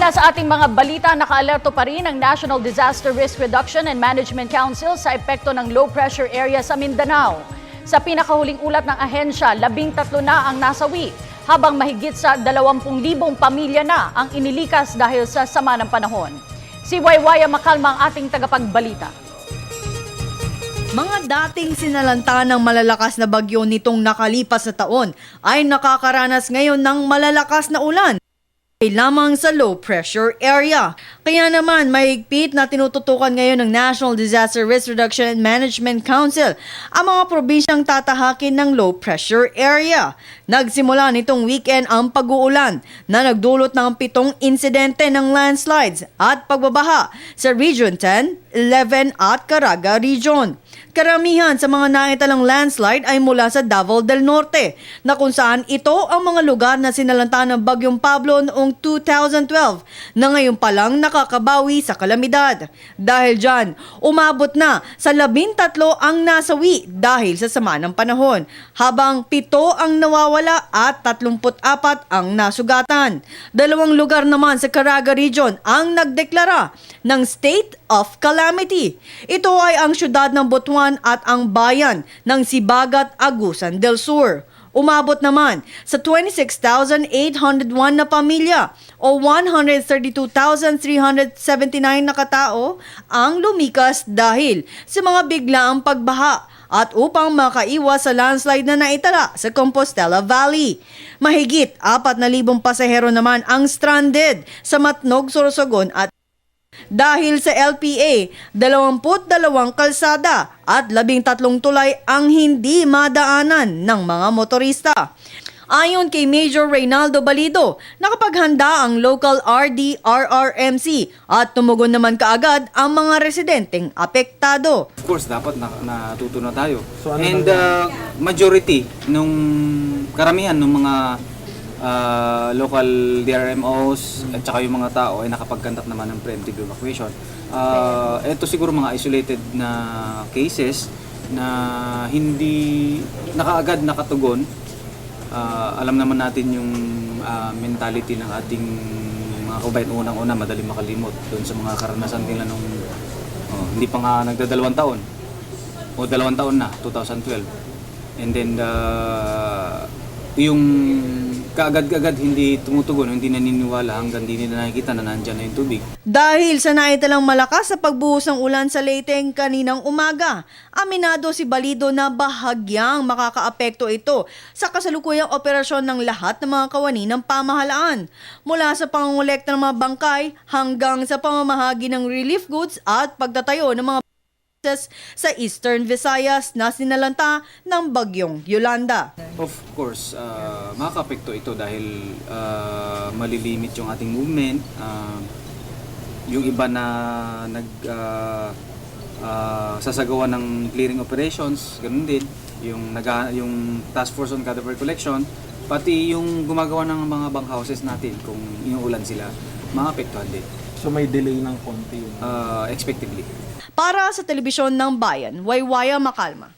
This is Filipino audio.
Samantala sa ating mga balita, nakaalerto pa rin ang National Disaster Risk Reduction and Management Council sa epekto ng low pressure area sa Mindanao. Sa pinakahuling ulat ng ahensya, 13 na ang nasawi, habang mahigit sa 20,000 pamilya na ang inilikas dahil sa sama ng panahon. Si Waywaya Makalma ang ating tagapagbalita. Mga dating sinalanta ng malalakas na bagyo nitong nakalipas na taon ay nakakaranas ngayon ng malalakas na ulan lamang sa low pressure area. Kaya naman mahigpit na tinututukan ngayon ng National Disaster Risk Reduction and Management Council ang mga probinsyang tatahakin ng low pressure area. Nagsimula nitong weekend ang pag-uulan na nagdulot ng 7 insidente ng landslides at pagbabaha sa Region 10, 11 at Caraga Region. Karamihan sa mga naitalang landslide ay mula sa Davao del Norte, na kung saan ito ang mga lugar na sinalanta ng Bagyong Pablo noong 2012 na ngayon pa lang nakakabawi sa kalamidad. Dahil dyan, umabot na sa 13 ang nasawi dahil sa sama ng panahon, habang 7 ang nawawala at 34 ang nasugatan. 2 lugar naman sa Caraga Region ang nagdeklara ng State of Calamity. Ito ay ang syudad ng Butuan at ang bayan ng Sibagat, Agusan del Sur. Umabot naman sa 26,801 na pamilya o 132,379 na katao ang lumikas dahil sa mga biglaang pagbaha at upang makaiwas sa landslide na naitala sa Compostela Valley. Mahigit 4,000 pasahero naman ang stranded sa Matnog, Sorsogon at dahil sa LPA, 22 kalsada at 13 tulay ang hindi madaanan ng mga motorista. Ayon kay Major Reynaldo Balido, nakapaghanda ang local RDRRMC at tumugon naman kaagad ang mga residenteng apektado. Of course, dapat natuto na tayo. And majority nung karamihan ng mga local DRMOs at saka yung mga tao ay nakapag-conduct naman ng preemptive evacuation. Ito siguro mga isolated na cases na hindi nakaagad nakatugon. Alam naman natin yung mentality ng ating mga kabayan. Unang-una, madaling makalimot doon sa mga karanasan nila nung hindi pa nga nagdadalawang taon o 2 taon na, 2012. And then yung kaagad-agad hindi tumutugon, hindi naniniwala hanggang hindi nila nakikita na nandyan na yung tubig. Dahil sa naitalang malakas sa pagbuhos ng ulan sa Leyte kaninang umaga, aminado si Balido na bahagyang makakaapekto ito sa kasalukuyang operasyon ng lahat ng mga kawani ng pamahalaan. Mula sa pangungulekta ng mga bangkay hanggang sa pamamahagi ng relief goods at pagtatayo ng mga sa Eastern Visayas na sinalanta ng Bagyong Yolanda. Of course, makaka-apekto ito dahil malilimit yung ating movement. Yung iba na sasagawa ng clearing operations, ganun din. Yung Task Force on Cadaver Collection, pati yung gumagawa ng mga bunkhouses natin, kung inuulan sila, maapektuhan din. So may delay ng konti yun? Expectively. Para sa Telebisyon ng Bayan, Waywaya Makalma.